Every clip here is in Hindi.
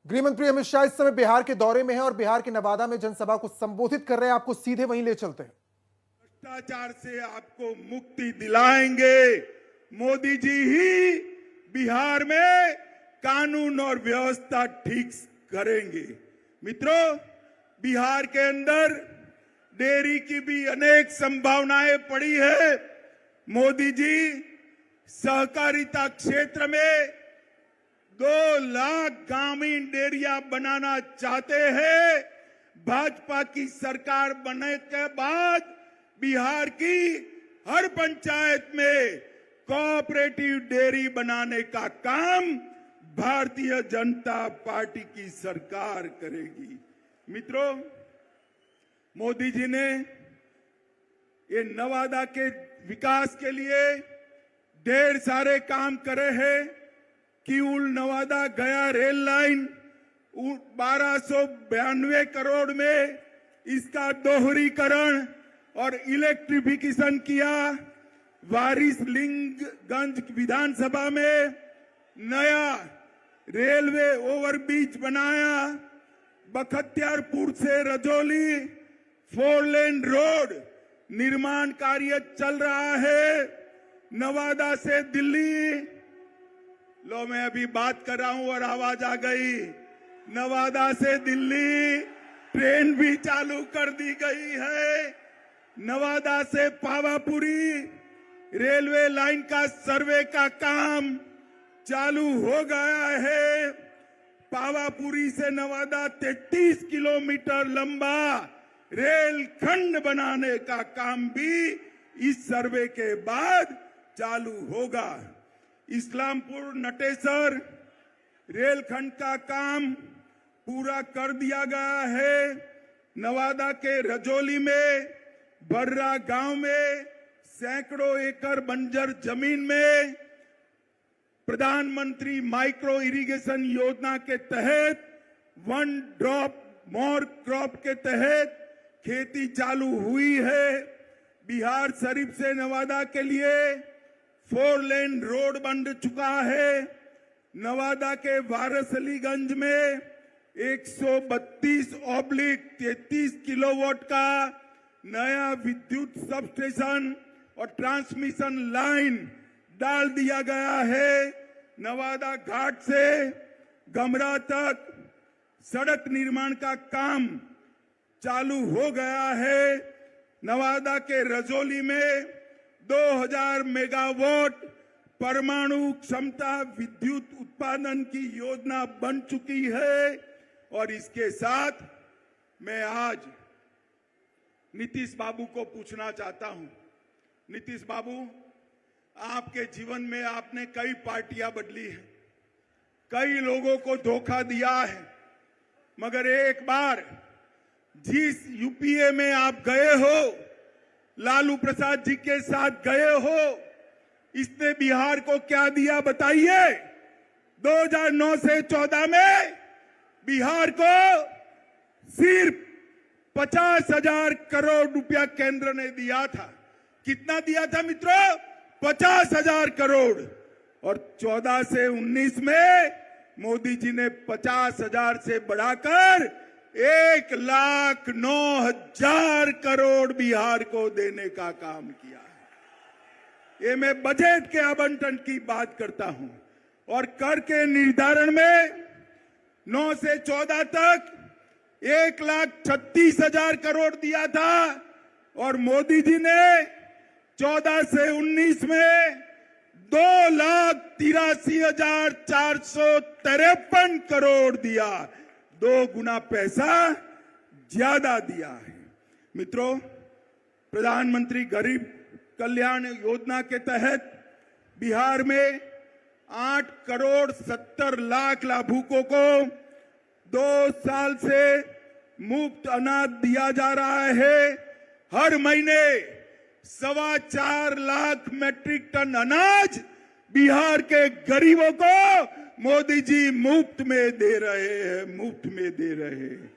गृह मंत्री अमित शाह इस समय बिहार के दौरे में हैं और बिहार के नवादा में जनसभा को संबोधित कर रहे हैं। आपको सीधे वहीं ले चलते हैं। भ्रष्टाचार से आपको मुक्ति दिलाएंगे। मोदी जी ही बिहार में कानून और व्यवस्था ठीक करेंगे। मित्रों, बिहार के अंदर डेयरी की भी अनेक संभावनाएं पड़ी है। मोदी जी सहकारिता क्षेत्र में 2 लाख ग्रामीण डेयरिया बनाना चाहते हैं। भाजपा की सरकार बनने के बाद बिहार की हर पंचायत में कोऑपरेटिव डेयरी बनाने का काम भारतीय जनता पार्टी की सरकार करेगी। मित्रों, मोदी जी ने ये नवादा के विकास के लिए ढेर सारे काम करे हैं। किऊल नवादा गया रेल लाइन 1292 करोड़ में इसका दोहरीकरण और इलेक्ट्रिफिकेशन किया। वारिसलिंगगंज विधानसभा में नया रेलवे ओवरब्रिज बनाया। बख्तियारपुर से रजौली 4 लेन रोड निर्माण कार्य चल रहा है। नवादा से दिल्ली, लो मैं अभी बात कर रहा हूं और आवाज आ गई। नवादा से दिल्ली ट्रेन भी चालू कर दी गई है। नवादा से पावापुरी रेलवे लाइन का सर्वे का काम चालू हो गया है। पावापुरी से नवादा 33 किलोमीटर लंबा रेल खंड बनाने का काम भी इस सर्वे के बाद चालू होगा। इस्लामपुर नटेसर रेलखंड का काम पूरा कर दिया गया है। नवादा के रजौली में बर्रा गांव में सैकड़ों एकड़ बंजर जमीन में प्रधानमंत्री माइक्रो इरिगेशन योजना के तहत 1 ड्रॉप मोर क्रॉप के तहत खेती चालू हुई है। बिहार शरीफ से नवादा के लिए 4 लेन रोड बन चुका है। नवादा के वारसलीगंज में 132/33 किलोवाट का नया विद्युत सबस्टेशन और ट्रांसमिशन लाइन डाल दिया गया है। नवादा घाट से गमरा तक सड़क निर्माण का काम चालू हो गया है। नवादा के रजौली में 2000 मेगावाट परमाणु क्षमता विद्युत उत्पादन की योजना बन चुकी है। और इसके साथ मैं आज नीतीश बाबू को पूछना चाहता हूं। नीतीश बाबू, आपके जीवन में आपने कई पार्टियां बदली हैं, कई लोगों को धोखा दिया है, मगर एक बार जिस यूपीए में आप गए हो, लालू प्रसाद जी के साथ गए हो, इसने बिहार को क्या दिया बताइए। 2009 से 14 में बिहार को सिर्फ 50,000 करोड़ रुपया केंद्र ने दिया था। कितना दिया था मित्रों? 50,000 करोड़। और 14 से 19 में मोदी जी ने 50,000 से बढ़ाकर 1,09,000 करोड़ बिहार को देने का काम किया है। ये मैं बजट के आवंटन की बात करता हूं। और कर के निर्धारण में 9 से 14 तक 1,36,000 करोड़ दिया था और मोदी जी ने 14 से 19 में 2,83,453 करोड़ दिया। 2 गुना पैसा ज्यादा दिया है। मित्रों, प्रधानमंत्री गरीब कल्याण योजना के तहत बिहार में 8,70,00,000 लाभुकों को 2 साल से मुफ्त अनाज दिया जा रहा है। हर महीने 4.25 लाख मैट्रिक टन अनाज बिहार के गरीबों को मोदी जी मुफ्त में दे रहे हैं, मुफ्त में दे रहे हैं।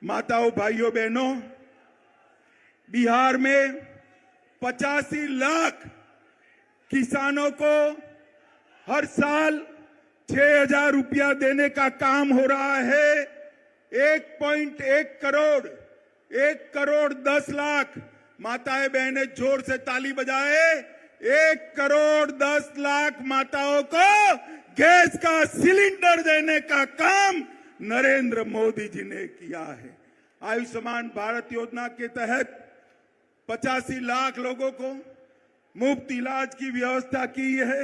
माताओं, भाइयों, बहनों, बिहार में 85 लाख किसानों को हर साल 6,000 रुपया देने का काम हो रहा है। 1.1 करोड़, 1,10,00,000 माताएं बहनें जोर से ताली बजाए। 1,10,00,000 माताओं को गैस का सिलेंडर देने का काम नरेंद्र मोदी जी ने किया है। आयुष्मान भारत योजना के तहत 85 लाख लोगों को मुफ्त इलाज की व्यवस्था की है।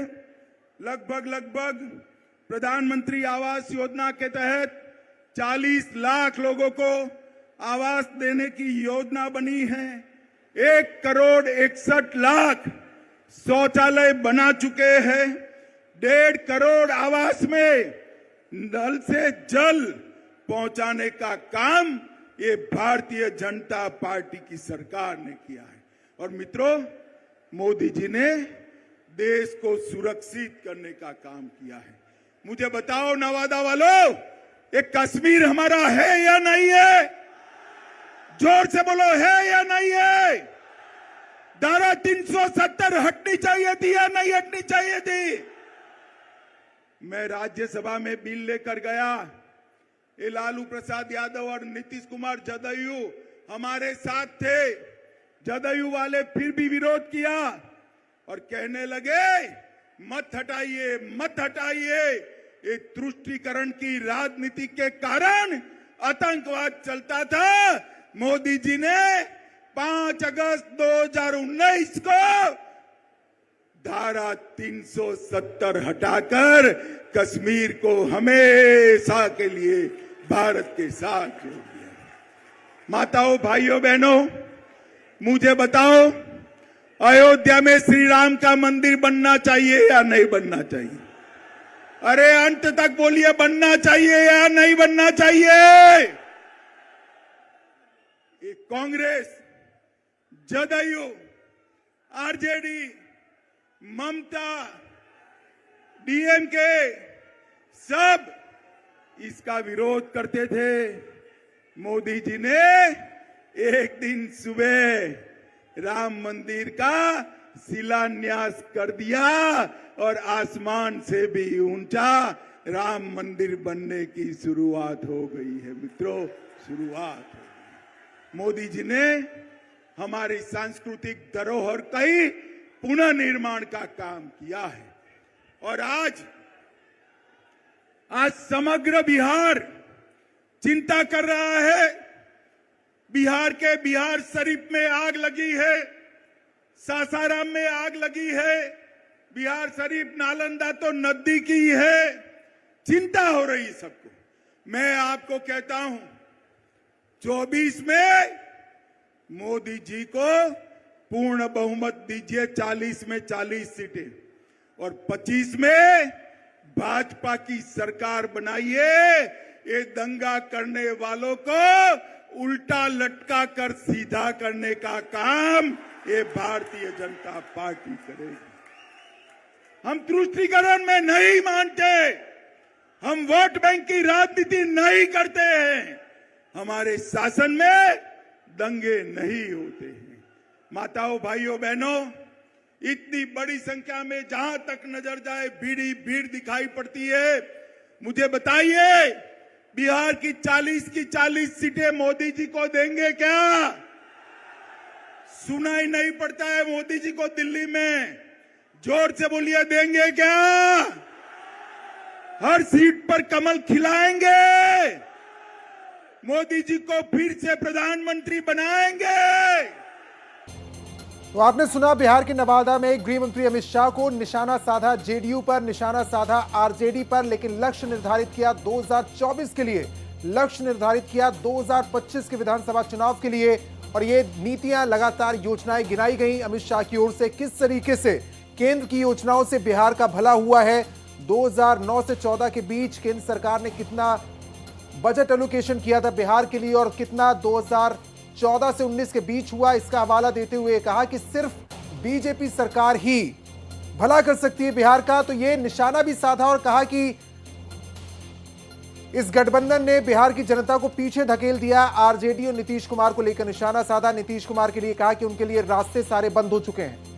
लगभग प्रधानमंत्री आवास योजना के तहत 40 लाख लोगों को आवास देने की योजना बनी है। 1,61,00,000 शौचालय बना चुके हैं। 1.5 करोड़ आवास में नल से जल पहुंचाने का काम ये भारतीय जनता पार्टी की सरकार ने किया है। और मित्रों, मोदी जी ने देश को सुरक्षित करने का काम किया है। मुझे बताओ नवादा वालों, ये कश्मीर हमारा है या नहीं है? जोर से बोलो, है या नहीं है? धारा 370 हटनी चाहिए थी या नहीं हटनी चाहिए थी? मैं राज्यसभा में बिल लेकर गया। ये लालू प्रसाद यादव और नीतीश कुमार जदयू हमारे साथ थे। जदयू वाले फिर भी विरोध किया और कहने लगे मत हटाइए, मत हटाइए। ये तुष्टीकरण की राजनीति के कारण आतंकवाद चलता था। मोदी जी ने 5 अगस्त 2019 को धारा 370 हटाकर कश्मीर को हमेशा के लिए भारत के साथ जोड़ दिया। माताओं, भाइयों, बहनों, मुझे बताओ, अयोध्या में श्री राम का मंदिर बनना चाहिए या नहीं बनना चाहिए? अरे अंत तक बोलिए, बनना चाहिए या नहीं बनना चाहिए? ये कांग्रेस, जदयू, आरजेडी, ममता, डीएमके सब इसका विरोध करते थे। मोदी जी ने एक दिन सुबह राम मंदिर का शिलान्यास कर दिया और आसमान से भी ऊंचा राम मंदिर बनने की शुरुआत हो गई है। मित्रों, शुरुआत हो गई। मोदी जी ने हमारी सांस्कृतिक धरोहर का ही पुनः निर्माण का काम किया है। और आज समग्र बिहार चिंता कर रहा है। बिहार के बिहार शरीफ में आग लगी है, सासाराम में आग लगी है। बिहार शरीफ नालंदा तो नजदीक ही है। चिंता हो रही सबको। मैं आपको कहता हूं, 24 में मोदी जी को पूर्ण बहुमत दीजिए, 40 में 40 सीटें, और 25 में भाजपा की सरकार बनाइए। ये दंगा करने वालों को उल्टा लटका कर सीधा करने का काम ये भारतीय जनता पार्टी करेगी। हम तुष्टीकरण में नहीं मानते, हम वोट बैंक की राजनीति नहीं करते हैं। हमारे शासन में दंगे नहीं होते हैं। माताओं, भाइयों, बहनों, इतनी बड़ी संख्या में जहां तक नजर जाए भीड़ ही भीड़ दिखाई पड़ती है। मुझे बताइए, बिहार की 40 सीटें मोदी जी को देंगे क्या? सुनाई नहीं पड़ता है मोदी जी को दिल्ली में। जोर से बोलिए, देंगे क्या? हर सीट पर कमल खिलाएंगे, मोदी जी को फिर से प्रधानमंत्री बनाएंगे। तो आपने सुना, बिहार के नवादा में गृह मंत्री अमित शाह को निशाना साधा जेडीयू पर, निशाना साधा आरजेडी पर, लेकिन लक्ष्य निर्धारित किया 2024 के लिए, लक्ष्य निर्धारित किया 2025 के विधानसभा चुनाव के लिए। और ये नीतियां, लगातार योजनाएं गिनाई गई अमित शाह की ओर से, किस तरीके से केंद्र की योजनाओं से बिहार का भला हुआ है। 2009 से 14 के बीच केंद्र सरकार ने कितना बजट एलोकेशन किया था बिहार के लिए और कितना 2014 से 19 के बीच हुआ, इसका हवाला देते हुए कहा कि सिर्फ बीजेपी सरकार ही भला कर सकती है बिहार का। तो ये निशाना भी साधा और कहा कि इस गठबंधन ने बिहार की जनता को पीछे धकेल दिया। आरजेडी और नीतीश कुमार को लेकर निशाना साधा। नीतीश कुमार के लिए कहा कि उनके लिए रास्ते सारे बंद हो चुके हैं।